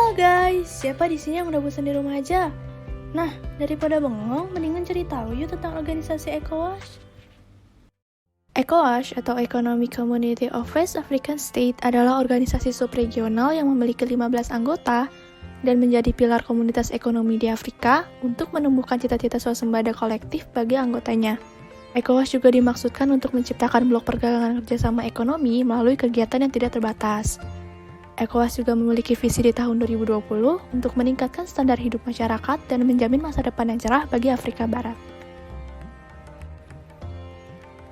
Halo guys, siapa di sini yang udah bosan di rumah aja? Nah, daripada bengong, mendingan cari tahu yuk tentang organisasi ECOWAS. ECOWAS atau Economic Community of West African States adalah organisasi subregional yang memiliki 15 anggota dan menjadi pilar komunitas ekonomi di Afrika untuk menumbuhkan cita-cita swasembada kolektif bagi anggotanya. ECOWAS juga dimaksudkan untuk menciptakan blok perdagangan kerjasama ekonomi melalui kegiatan yang tidak terbatas. ECOWAS juga memiliki visi di tahun 2020 untuk meningkatkan standar hidup masyarakat dan menjamin masa depan yang cerah bagi Afrika Barat.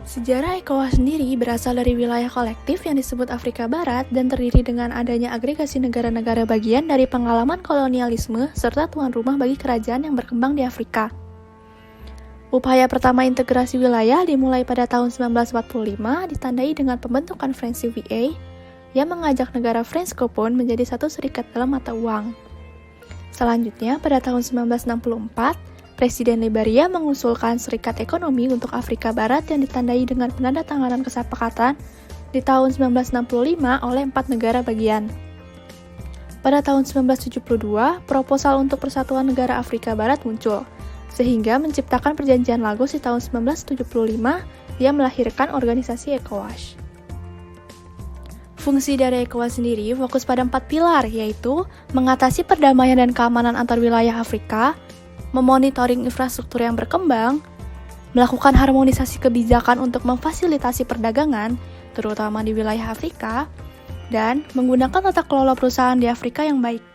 Sejarah ECOWAS sendiri berasal dari wilayah kolektif yang disebut Afrika Barat dan terdiri dengan adanya agregasi negara-negara bagian dari pengalaman kolonialisme serta tuan rumah bagi kerajaan yang berkembang di Afrika. Upaya pertama integrasi wilayah dimulai pada tahun 1945 ditandai dengan pembentukan French CVA yang mengajak negara Francophone menjadi satu serikat dalam mata uang. Selanjutnya, pada tahun 1964, Presiden Liberia mengusulkan Serikat Ekonomi untuk Afrika Barat yang ditandai dengan penandatanganan kesepakatan di tahun 1965 oleh 4 negara bagian. Pada tahun 1972, proposal untuk Persatuan Negara Afrika Barat muncul, sehingga menciptakan Perjanjian Lagos di tahun 1975 yang melahirkan organisasi ECOWAS. Fungsi dari ECOWAS sendiri fokus pada 4 pilar, yaitu mengatasi perdamaian dan keamanan antar wilayah Afrika, memonitoring infrastruktur yang berkembang, melakukan harmonisasi kebijakan untuk memfasilitasi perdagangan, terutama di wilayah Afrika, dan menggunakan tata kelola perusahaan di Afrika yang baik.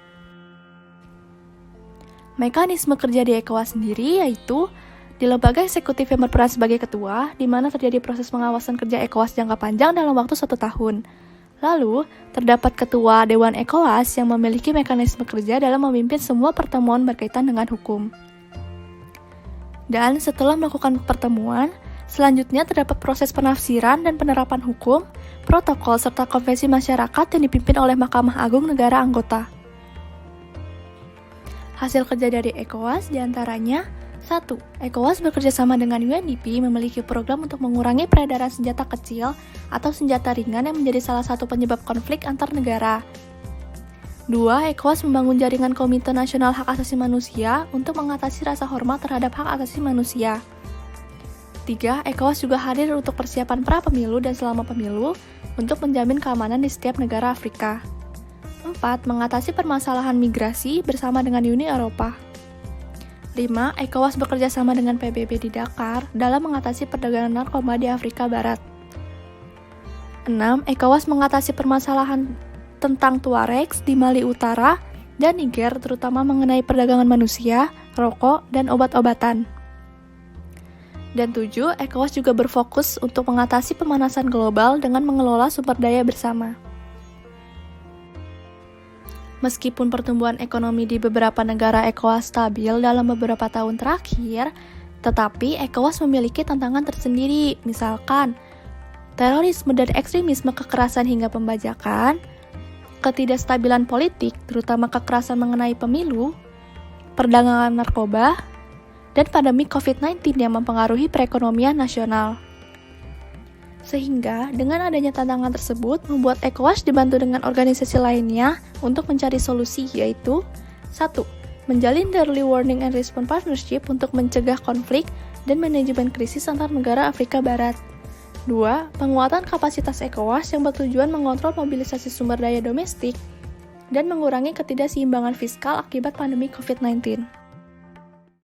Mekanisme kerja di ECOWAS sendiri yaitu di lembaga eksekutif yang berperan sebagai ketua, di mana terjadi proses pengawasan kerja ECOWAS jangka panjang dalam waktu 1 tahun. Lalu, terdapat ketua Dewan ECOWAS yang memiliki mekanisme kerja dalam memimpin semua pertemuan berkaitan dengan hukum. Dan setelah melakukan pertemuan, selanjutnya terdapat proses penafsiran dan penerapan hukum, protokol, serta konvensi masyarakat yang dipimpin oleh Mahkamah Agung negara anggota. Hasil kerja dari ECOWAS diantaranya 1. ECOWAS bekerjasama dengan UNDP memiliki program untuk mengurangi peredaran senjata kecil atau senjata ringan yang menjadi salah satu penyebab konflik antar negara. 2. ECOWAS membangun jaringan Komite Nasional Hak Asasi Manusia untuk mengatasi rasa hormat terhadap hak asasi manusia. 3. ECOWAS juga hadir untuk persiapan pra-pemilu dan selama pemilu untuk menjamin keamanan di setiap negara Afrika. 4. Mengatasi permasalahan migrasi bersama dengan Uni Eropa. 5. ECOWAS bekerja sama dengan PBB di Dakar dalam mengatasi perdagangan narkoba di Afrika Barat. 6. ECOWAS mengatasi permasalahan tentang Tuaregs di Mali Utara dan Niger, terutama mengenai perdagangan manusia, rokok, dan obat-obatan. Dan 7. ECOWAS juga berfokus untuk mengatasi pemanasan global dengan mengelola sumber daya bersama. Meskipun pertumbuhan ekonomi di beberapa negara ECOWAS stabil dalam beberapa tahun terakhir, tetapi ECOWAS memiliki tantangan tersendiri, misalkan terorisme dan ekstremisme, kekerasan hingga pembajakan, ketidakstabilan politik, terutama kekerasan mengenai pemilu, perdagangan narkoba, dan pandemi COVID-19 yang mempengaruhi perekonomian nasional. Sehingga, dengan adanya tantangan tersebut, membuat ECOWAS dibantu dengan organisasi lainnya untuk mencari solusi, yaitu 1. Menjalin Early Warning and Response Partnership untuk mencegah konflik dan manajemen krisis antar negara Afrika Barat. 2. Penguatan kapasitas ECOWAS yang bertujuan mengontrol mobilisasi sumber daya domestik dan mengurangi ketidakseimbangan fiskal akibat pandemi COVID-19.